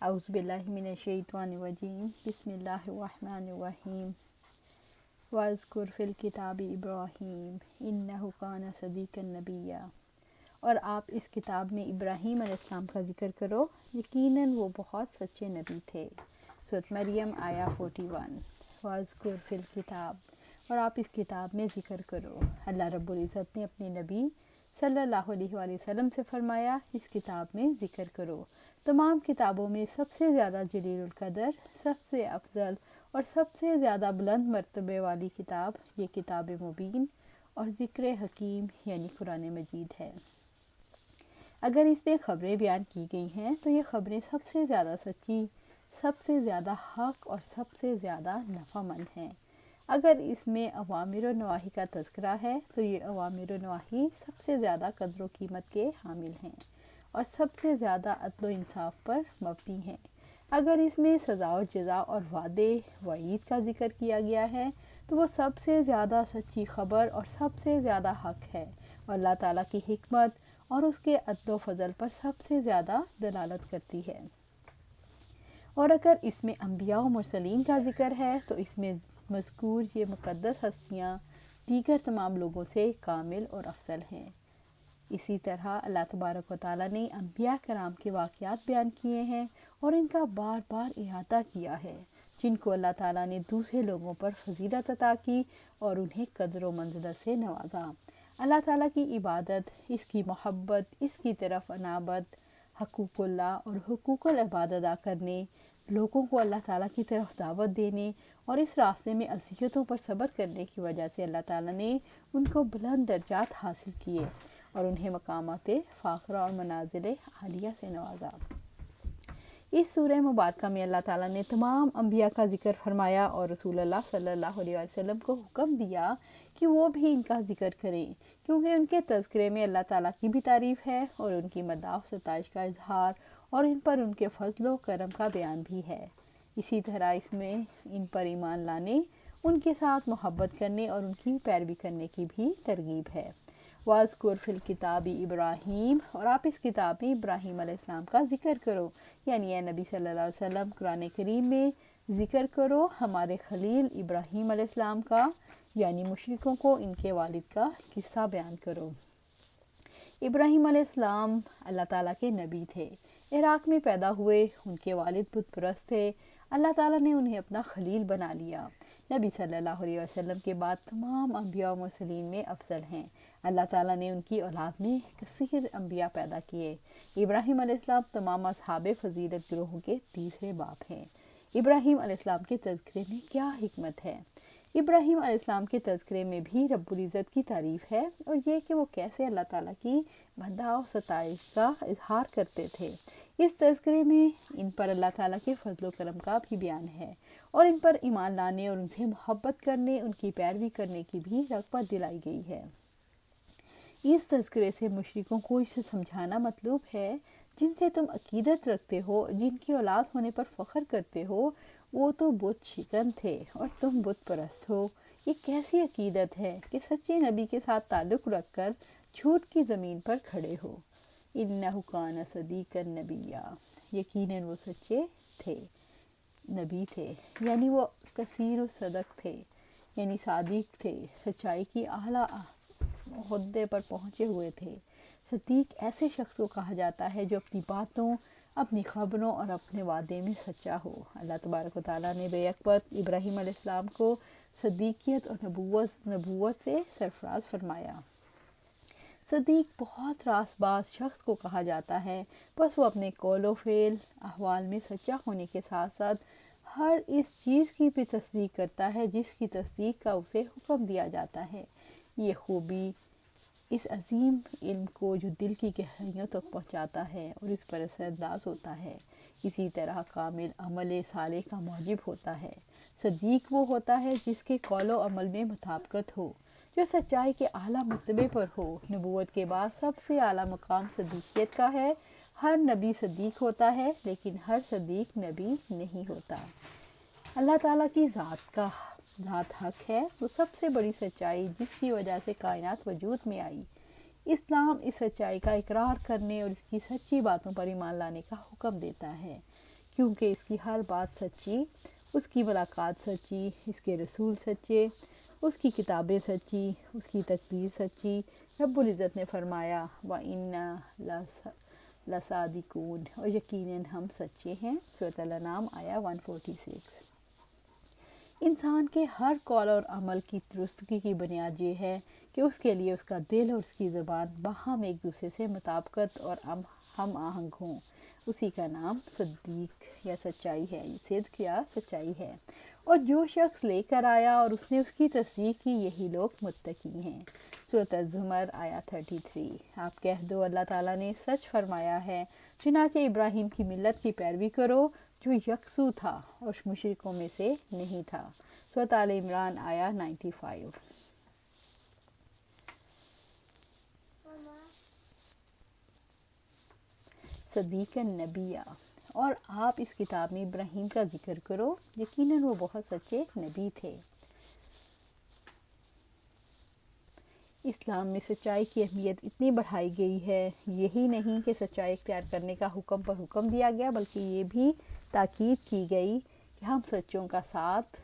اعوذ باللہ من الشیطان الرجیم بسم اللہ الرحمن الرحیم واذکر فی الکتاب ابراہیم انہ کان صدیقا نبیّا۔ اور آپ اس کتاب میں ابراہیم علیہ السلام کا ذکر کرو، یقیناً وہ بہت سچے نبی تھے۔ سورۃ مریم آیا 41۔ واذکر فی الکتاب، اور آپ اس کتاب میں ذکر کرو۔ اللہ رب العزت نے اپنے نبی صلی اللہ علیہ وآلہ وسلم سے فرمایا اس کتاب میں ذکر کرو۔ تمام کتابوں میں سب سے زیادہ جلیل القدر، سب سے افضل اور سب سے زیادہ بلند مرتبے والی کتاب یہ کتاب مبین اور ذکر حکیم یعنی قرآن مجید ہے۔ اگر اس میں خبریں بیان کی گئی ہیں تو یہ خبریں سب سے زیادہ سچی، سب سے زیادہ حق اور سب سے زیادہ نفع مند ہیں۔ اگر اس میں اوامر و نواہی کا تذکرہ ہے تو یہ اوامر و نواہی سب سے زیادہ قدر و قیمت کے حامل ہیں اور سب سے زیادہ عدل و انصاف پر مبنی ہیں۔ اگر اس میں سزا و جزا اور وعدے وعید کا ذکر کیا گیا ہے تو وہ سب سے زیادہ سچی خبر اور سب سے زیادہ حق ہے اور اللہ تعالیٰ کی حکمت اور اس کے عدل و فضل پر سب سے زیادہ دلالت کرتی ہے۔ اور اگر اس میں انبیاء و مرسلین کا ذکر ہے تو اس میں مذکور یہ مقدس ہستیاں دیگر تمام لوگوں سے کامل اور افضل ہیں۔ اسی طرح اللہ تبارک و تعالیٰ نے انبیاء کرام کے واقعات بیان کیے ہیں اور ان کا بار بار احاطہ کیا ہے، جن کو اللہ تعالیٰ نے دوسرے لوگوں پر فضیلت عطا کی اور انہیں قدر و منزلت سے نوازا۔ اللہ تعالیٰ کی عبادت، اس کی محبت، اس کی طرف انابت، حقوق اللہ اور حقوق العباد ادا کرنے، لوگوں کو اللہ تعالیٰ کی طرف دعوت دینے اور اس راستے میں اذیتوں پر صبر کرنے کی وجہ سے اللہ تعالیٰ نے ان کو بلند درجات حاصل کیے اور انہیں مقامات فاخرہ اور منازل عالیہ سے نوازا۔ اس سورہ مبارکہ میں اللہ تعالیٰ نے تمام انبیاء کا ذکر فرمایا اور رسول اللہ صلی اللہ علیہ وسلم کو حکم دیا کہ وہ بھی ان کا ذکر کریں، کیونکہ ان کے تذکرے میں اللہ تعالیٰ کی بھی تعریف ہے اور ان کی مداح و ستائش کا اظہار اور ان پر ان کے فضل و کرم کا بیان بھی ہے۔ اسی طرح اس میں ان پر ایمان لانے، ان کے ساتھ محبت کرنے اور ان کی پیروی کرنے کی بھی ترغیب ہے۔ واذکر فی الکتاب ابراہیم، اور آپ اس کتاب میں ابراہیم علیہ السلام کا ذکر کرو، یعنی اے نبی صلی اللہ علیہ وسلم قرآن کریم میں ذکر کرو ہمارے خلیل ابراہیم علیہ السلام کا، یعنی مشرکوں کو ان کے والد کا قصہ بیان کرو۔ ابراہیم علیہ السلام اللہ تعالیٰ کے نبی تھے، عراق میں پیدا ہوئے، ان کے والد بت پرست تھے۔ اللہ تعالیٰ نے انہیں اپنا خلیل بنا لیا۔ نبی صلی اللہ علیہ وسلم کے بعد تمام انبیاء و مرسلین میں افضل ہیں۔ اللہ تعالیٰ نے ان کی اولاد میں کثیر انبیاء پیدا کیے۔ ابراہیم علیہ السلام تمام اصحاب فضیلت گروہوں کے تیسرے باپ ہیں۔ ابراہیم علیہ السلام کے تذکرے میں کیا حکمت ہے؟ ابراہیم علیہ السلام کے تذکرے میں بھی رب العزت کی تعریف ہے اور یہ کہ وہ کیسے اللہ تعالیٰ کی مداح و ستائش کا اظہار کرتے تھے۔ اس تذکرے میں ان پر اللہ تعالیٰ کے فضل و کرم کا بھی بیان ہے اور ان پر ایمان لانے اور ان سے محبت کرنے، ان کی پیروی کرنے کی بھی رغبت دلائی گئی ہے۔ اس تذکرے سے مشرکوں کو اسے سمجھانا مطلوب ہے جن سے تم عقیدت رکھتے ہو، جن کی اولاد ہونے پر فخر کرتے ہو، وہ تو بت شکن تھے اور تم بت پرست ہو۔ یہ کیسی عقیدت ہے کہ سچے نبی کے ساتھ تعلق رکھ کر جھوٹ کی زمین پر کھڑے ہو۔ انہ کان صدیقا نبیّا، یقیناً وہ سچے تھے، نبی تھے، یعنی وہ کثیر الصدق تھے، یعنی صادق تھے، سچائی کی اعلیٰ عہدے پر پہنچے ہوئے تھے۔ صدیق ایسے شخص کو کہا جاتا ہے جو اپنی باتوں، اپنی خبروں اور اپنے وعدے میں سچا ہو۔ اللہ تبارک و تعالیٰ نے بیک وقت ابراہیم علیہ السلام کو صدیقیت اور نبوت سے سرفراز فرمایا۔ صدیق بہت راست باز شخص کو کہا جاتا ہے، بس وہ اپنے قول و فعل احوال میں سچا ہونے کے ساتھ ساتھ ہر اس چیز کی بھی تصدیق کرتا ہے جس کی تصدیق کا اسے حکم دیا جاتا ہے۔ یہ خوبی اس عظیم علم کو جو دل کی گہرائیوں تک پہنچاتا ہے اور اس پر اثر انداز ہوتا ہے، اسی طرح کامل عمل صالح کا موجب ہوتا ہے۔ صدیق وہ ہوتا ہے جس کے قول و عمل میں مطابقت ہو، جو سچائی کے اعلیٰ مرتبے پر ہو۔ نبوت کے بعد سب سے اعلیٰ مقام صدیقیت کا ہے۔ ہر نبی صدیق ہوتا ہے لیکن ہر صدیق نبی نہیں ہوتا۔ اللہ تعالیٰ کی ذات حق ہے، وہ سب سے بڑی سچائی جس کی وجہ سے کائنات وجود میں آئی۔ اسلام اس سچائی کا اقرار کرنے اور اس کی سچی باتوں پر ایمان لانے کا حکم دیتا ہے، کیونکہ اس کی ہر بات سچی، اس کی ملاقات سچی، اس کے رسول سچے، اس کی کتابیں سچی، اس کی تقدیر سچی۔ رب العزت نے فرمایا وَإِنَّا لَصَادِقُونَ، اور یقیناً ہم سچے ہیں۔ سورۃ الانعام آیا 146۔ انسان کے ہر قول اور عمل کی درستگی کی بنیاد یہ ہے کہ اس کے لیے اس کا دل اور اس کی زبان باہم ایک دوسرے سے مطابقت اور ہم آہنگ ہوں۔ اسی کا نام صدیق یا سچائی ہے، صدق یا سچائی ہے۔ اور جو شخص لے کر آیا اور اس نے اس کی تصدیق کی، یہی لوگ متقی ہیں۔ سورۃ الزمر آیا 33۔ آپ کہہ دو اللہ تعالیٰ نے سچ فرمایا ہے، چنانچہ ابراہیم کی ملت کی پیروی کرو جو یکسو تھا اور مشرکوں میں سے نہیں تھا۔ سورۃ آل عمران آیا 95۔ صدیق النبی، اور آپ اس کتاب میں ابراہیم کا ذکر کرو، یقیناً وہ بہت سچے نبی تھے۔ اسلام میں سچائی کی اہمیت اتنی بڑھائی گئی ہے، یہی نہیں کہ سچائی اختیار کرنے کا حکم پر حکم دیا گیا، بلکہ یہ بھی تاکید کی گئی کہ ہم سچوں کا ساتھ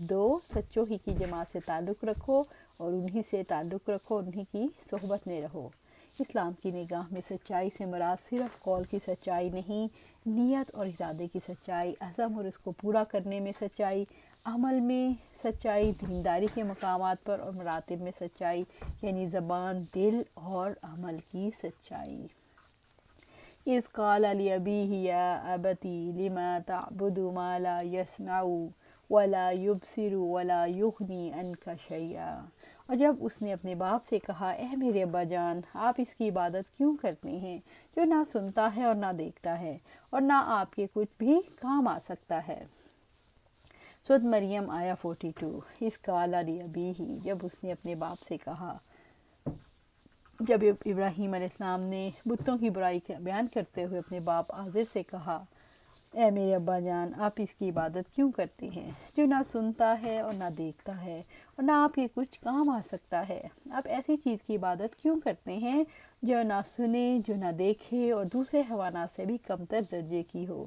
دو، سچوں ہی کی جماعت سے تعلق رکھو اور انہی سے تعلق رکھو، انہی کی صحبت میں رہو۔ اسلام کی نگاہ میں سچائی سے مراد صرف قول کی سچائی نہیں، نیت اور ارادے کی سچائی، عزم اور اس کو پورا کرنے میں سچائی، عمل میں سچائی، دینداری کے مقامات پر اور مراتب میں سچائی، یعنی زبان، دل اور عمل کی سچائی۔ اِذ قال لأبیہ یا ابتی لم تعبد ما لا يسمع ولا يبصر ولا يغنی عنک شیئا، اور جب اس نے اپنے باپ سے کہا، اے میرے ابا جان، آپ اس کی عبادت کیوں کرتے ہیں جو نہ سنتا ہے اور نہ دیکھتا ہے اور نہ آپ کے کچھ بھی کام آ سکتا ہے۔ سورۃ مریم آیا 42۔ اِذ قال لأبیہ، جب اس نے اپنے باپ سے کہا، جب ابراہیم علیہ السلام نے بتوں کی برائی بیان کرتے ہوئے اپنے باپ آزر سے کہا، اے میرے ابا جان، آپ اس کی عبادت کیوں کرتے ہیں جو نہ سنتا ہے اور نہ دیکھتا ہے اور نہ آپ کے کچھ کام آ سکتا ہے؟ آپ ایسی چیز کی عبادت کیوں کرتے ہیں جو نہ سنے، جو نہ دیکھے اور دوسرے حیوانات سے بھی کمتر درجے کی ہو،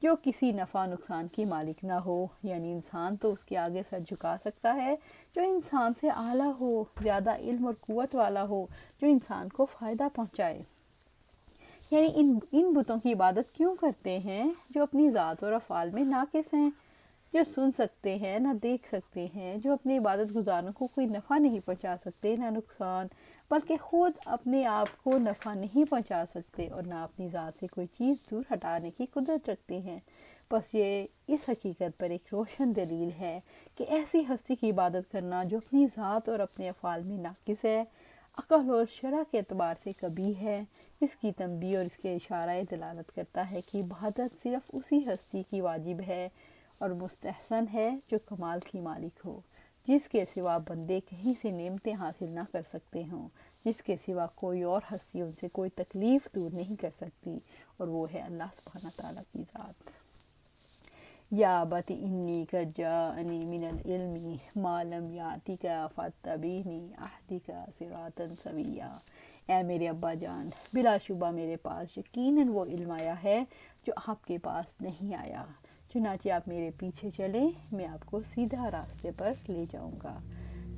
جو کسی نفع نقصان کی مالک نہ ہو؟ یعنی انسان تو اس کے آگے سر جھکا سکتا ہے جو انسان سے اعلیٰ ہو، زیادہ علم اور قوت والا ہو، جو انسان کو فائدہ پہنچائے۔ یعنی ان بتوں کی عبادت کیوں کرتے ہیں جو اپنی ذات اور افعال میں ناقص ہیں، جو سن سکتے ہیں نہ دیکھ سکتے ہیں، جو اپنے عبادت گزاروں کو کوئی نفع نہیں پہنچا سکتے نہ نقصان، بلکہ خود اپنے آپ کو نفع نہیں پہنچا سکتے اور نہ اپنی ذات سے کوئی چیز دور ہٹانے کی قدرت رکھتے ہیں۔ بس یہ اس حقیقت پر ایک روشن دلیل ہے کہ ایسی ہستی کی عبادت کرنا جو اپنی ذات اور اپنے افعال میں ناقص ہے، عقل اور شرع کے اعتبار سے کبھی ہے، اس کی تنبیہ اور اس کے اشارہ دلالت کرتا ہے کہ عبادت صرف اسی ہستی کی واجب ہے اور مستحسن ہے جو کمال کی مالک ہو، جس کے سوا بندے کہیں سے نعمتیں حاصل نہ کر سکتے ہوں، جس کے سوا کوئی اور ہستی ان سے کوئی تکلیف دور نہیں کر سکتی، اور وہ ہے اللہ سبحانہ تعالیٰ کی ذات۔ یا ابت انی قد جاءنی من العلم ما لم یأتک فاتبعنی اہدک صراطا سویا، اے میرے ابا جان، بلا شبہ میرے پاس یقیناً وہ علم آیا ہے جو آپ کے پاس نہیں آیا، چنانچہ آپ میرے پیچھے چلیں، میں آپ کو سیدھا راستے پر لے جاؤں گا۔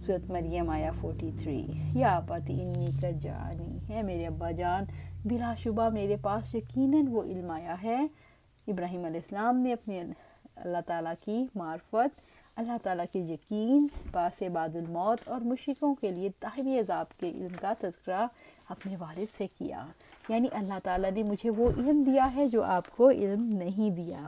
سورۃ مریم آیا 43۔ یا ابت انی قد جاءنی، اے میرے ابا جان، بلا شبہ میرے پاس یقیناً وہ علم آیا ہے۔ ابراہیم علیہ السلام نے اپنے اللہ تعالیٰ کی معرفت، اللہ تعالیٰ کے یقین، پاس بعد الموت اور مشرکوں کے لیے دائمی عذاب کے علم کا تذکرہ اپنے والد سے کیا، یعنی اللہ تعالیٰ نے مجھے وہ علم دیا ہے جو آپ کو علم نہیں دیا۔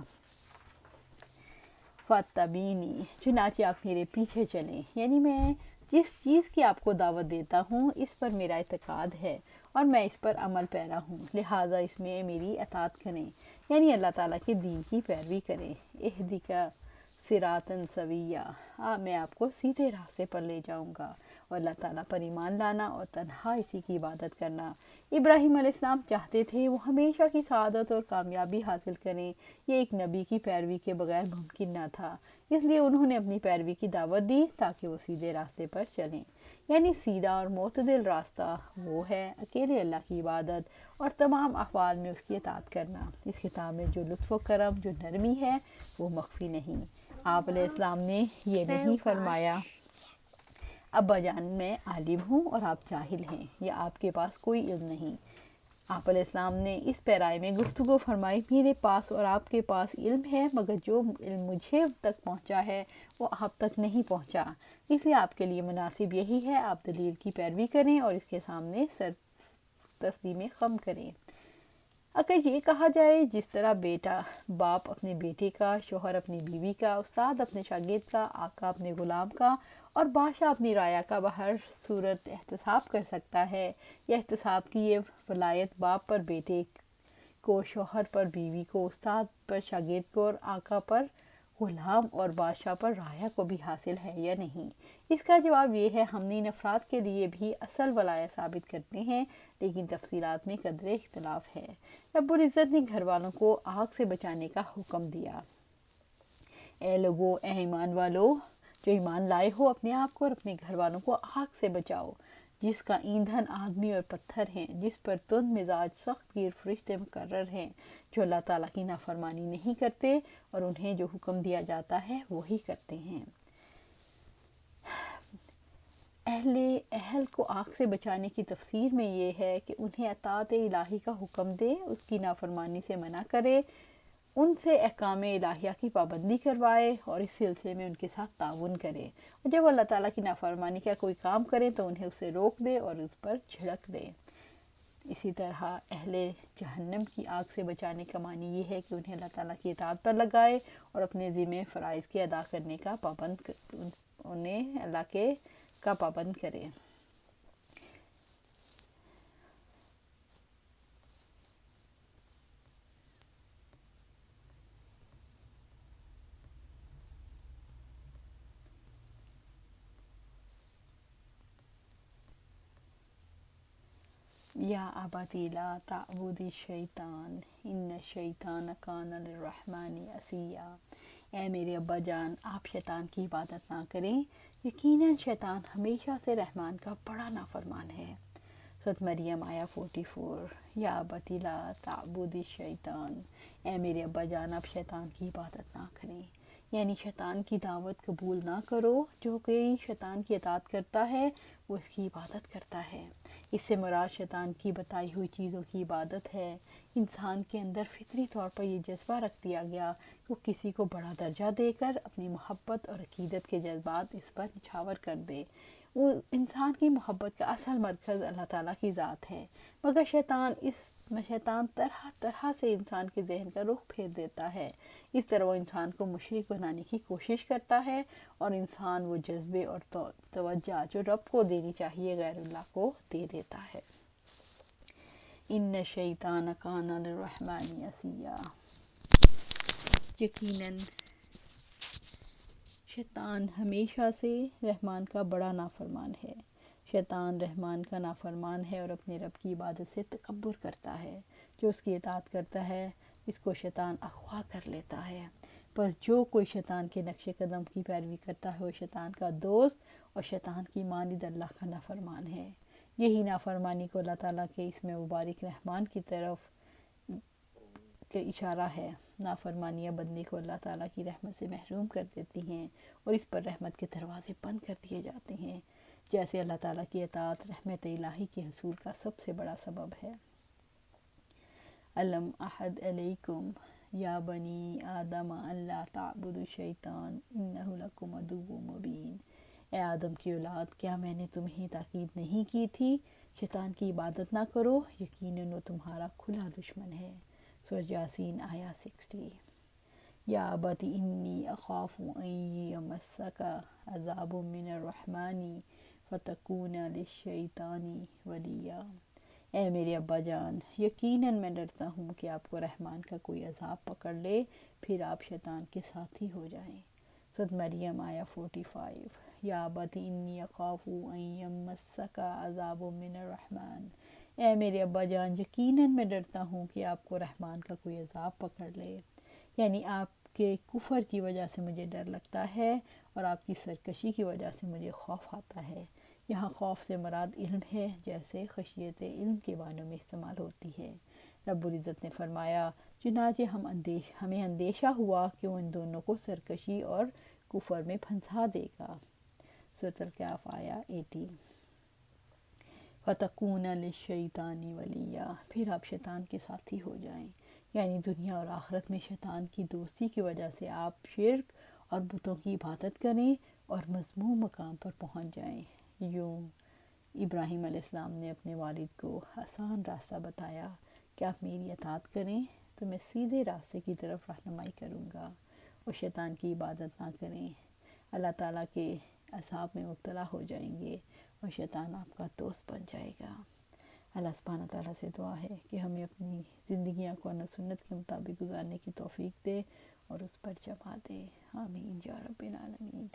فاتبینی، چنانچہ آپ میرے پیچھے چلیں، یعنی میں جس چیز کی آپ کو دعوت دیتا ہوں اس پر میرا اعتقاد ہے اور میں اس پر عمل پیرا ہوں، لہٰذا اس میں میری اطاعت کریں، یعنی اللہ تعالیٰ کے دین کی پیروی کریں۔ اہدک صراطا سویا، میں آپ کو سیدھے راستے پر لے جاؤں گا، اور اللہ تعالیٰ پر ایمان لانا اور تنہا اسی کی عبادت کرنا۔ ابراہیم علیہ السلام چاہتے تھے وہ ہمیشہ کی سعادت اور کامیابی حاصل کریں، یہ ایک نبی کی پیروی کے بغیر ممکن نہ تھا، اس لیے انہوں نے اپنی پیروی کی دعوت دی تاکہ وہ سیدھے راستے پر چلیں، یعنی سیدھا اور معتدل راستہ وہ ہے اکیلے اللہ کی عبادت اور تمام احوال میں اس کی اطاعت کرنا۔ اس کتاب میں جو لطف و کرم، جو نرمی ہے وہ مخفی نہیں۔ آپ علیہ السلام نے یہ نہیں فرمایا ابا جان میں عالم ہوں اور آپ جاہل ہیں، یا آپ کے پاس کوئی علم نہیں۔ آپ علیہ السلام نے اس پیرائے میں گفتگو فرمائی، میرے پاس اور آپ کے پاس علم ہے، مگر جو علم مجھے تک پہنچا ہے وہ آپ تک نہیں پہنچا، اس لیے آپ کے لیے مناسب یہی ہے آپ دلیل کی پیروی کریں اور اس کے سامنے سر تسلیم خم کریں۔ اگر یہ کہا جائے جس طرح بیٹا باپ اپنے بیٹے کا، شوہر اپنی بیوی کا، استاد اپنے شاگرد کا، آقا اپنے غلام کا اور بادشاہ اپنی رعایا کا بہر صورت احتساب کر سکتا ہے، یا احتساب کی یہ ولایت باپ پر بیٹے کو، شوہر پر بیوی کو، استاد پر شاگرد کو اور آقا پر غلام اور بادشاہ پر رعایا کو بھی حاصل ہے یا نہیں؟ اس کا جواب یہ ہے، ہم ان افراد کے لیے بھی اصل ولایت ثابت کرتے ہیں، لیکن تفصیلات میں قدر اختلاف ہے۔ رب العزت نے گھر والوں کو آگ سے بچانے کا حکم دیا۔ اے لوگو، اے ایمان والو، جو ایمان لائے ہو، اپنے آپ کو اور اپنے گھر والوں کو آگ سے بچاؤ، جس کا ایندھن آدمی اور پتھر ہیں، جس پر تند مزاج سخت گیر فرشتے مقرر ہیں، جو اللہ تعالیٰ کی نافرمانی نہیں کرتے اور انہیں جو حکم دیا جاتا ہے وہی کرتے ہیں۔ اہل کو آگ سے بچانے کی تفسیر میں یہ ہے کہ انہیں اطاعت الہی کا حکم دے، اس کی نافرمانی سے منع کرے، ان سے احکام الہیہ کی پابندی کروائے اور اس سلسلے میں ان کے ساتھ تعاون کرے، اور جب اللہ تعالیٰ کی نافرمانی کا کوئی کام کرے تو انہیں اسے روک دے اور اس پر جھڑک دے۔ اسی طرح اہل جہنم کی آگ سے بچانے کا معنی یہ ہے کہ انہیں اللہ تعالیٰ کی اطاعت پر لگائے اور اپنے ذمہ فرائض کے ادا کرنے کا انہیں اللہ کے کا پابند کرے۔ یا ابتی لا تعبد الشیطان ان الشیطان کان للرحمن عصیا۔ اے میرے ابا جان، آپ شیطان کی عبادت نہ کریں، یقیناً شیطان ہمیشہ سے رحمان کا بڑا نافرمان ہے۔ سورۃ مریم آیا 44۔ یا ابتی لا تعبد الشیطان، اے میرے ابا جان، آپ شیطان کی عبادت نہ کریں، یعنی شیطان کی دعوت قبول نہ کرو۔ جو کوئی شیطان کی اطاعت کرتا ہے وہ اس کی عبادت کرتا ہے۔ اس سے مراد شیطان کی بتائی ہوئی چیزوں کی عبادت ہے۔ انسان کے اندر فطری طور پر یہ جذبہ رکھ دیا گیا کہ وہ کسی کو بڑا درجہ دے کر اپنی محبت اور عقیدت کے جذبات اس پر نچھاور کر دے۔ وہ انسان کی محبت کا اصل مرکز اللہ تعالیٰ کی ذات ہے، مگر شیطان طرح طرح سے انسان کے ذہن کا رخ پھیر دیتا ہے۔ اس طرح وہ انسان کو مشرک بنانے کی کوشش کرتا ہے اور انسان وہ جذبے اور توجہ جو رب کو دینی چاہیے غیر اللہ کو دے دیتا ہے۔ ان الشیطان کان للرحمن عصیا، یقیناً شیطان ہمیشہ سے رحمان کا بڑا نافرمان ہے۔ شیطان رحمان کا نافرمان ہے اور اپنے رب کی عبادت سے تکبر کرتا ہے۔ جو اس کی اطاعت کرتا ہے اس کو شیطان اغوا کر لیتا ہے۔ بس جو کوئی شیطان کے نقش قدم کی پیروی کرتا ہے وہ شیطان کا دوست اور شیطان کی مانند اللہ کا نافرمان ہے۔ یہی نافرمانی کو اللہ تعالیٰ کے اس میں مبارک رحمان کی طرف کے اشارہ ہے۔ نافرمانیاں بندے کو اللہ تعالیٰ کی رحمت سے محروم کر دیتی ہیں اور اس پر رحمت کے دروازے بند کر دیے جاتے ہیں، جیسے اللہ تعالیٰ کی اطاعت رحمت الہی کے حصول کا سب سے بڑا سبب ہے۔ الم احد علیکم یا بنی آدم اللہ تعبدوا الشیطان انہ لکم عدو مبین۔ اے آدم کی اولاد، کیا میں نے تمہیں تاکید نہیں کی تھی شیطان کی عبادت نہ کرو، یقیناً وہ تمہارا کھلا دشمن ہے۔ سورۃ یاسین آیا 60۔ یا ابت انی اخاف ان یمسک عذاب من الرحمن فتکون للشیطان ولیا۔ اے میرے ابا جان، یقیناً میں ڈرتا ہوں کہ آپ کو رحمان کا کوئی عذاب پکڑ لے، پھر آپ شیطان کے ساتھی ہو جائیں۔ سورۃ مریم آیا 45۔ یا ابت انی اخاف ان یمسک عذاب من الرحمن، اے میرے ابا جان، یقیناً میں ڈرتا ہوں کہ آپ کو رحمان کا کوئی عذاب پکڑ لے، یعنی آپ کے کفر کی وجہ سے مجھے ڈر لگتا ہے اور آپ کی سرکشی کی وجہ سے مجھے خوف آتا ہے۔ یہاں خوف سے مراد علم ہے، جیسے خشیت علم کے معنوں میں استعمال ہوتی ہے۔ رب العزت نے فرمایا، چنانچہ ہمیں اندیشہ ہوا کہ وہ ان دونوں کو سرکشی اور کفر میں پھنسا دے گا۔ سورۃ الکہف آیا 18۔ فَتَكُونَ لِلشَّيْطَانِ وَلِيًّا، پھر آپ شیطان کے ساتھی ہو جائیں، یعنی دنیا اور آخرت میں شیطان کی دوستی کی وجہ سے آپ شرک اور بتوں کی عبادت کریں اور مذموم مقام پر پہنچ جائیں۔ یوں ابراہیم علیہ السلام نے اپنے والد کو آسان راستہ بتایا کہ آپ میری اطاعت کریں تو میں سیدھے راستے کی طرف رہنمائی کروں گا، اور شیطان کی عبادت نہ کریں، اللہ تعالیٰ کے عذاب میں مبتلا ہو جائیں گے اور شیطان آپ کا دوست بن جائے گا۔ اللہ سبحانہ تعالیٰ سے دعا ہے کہ ہمیں اپنی زندگیاں قرآن و سنت کے مطابق گزارنے کی توفیق دے اور اس پر جما دے۔ آمین یا رب العالمین۔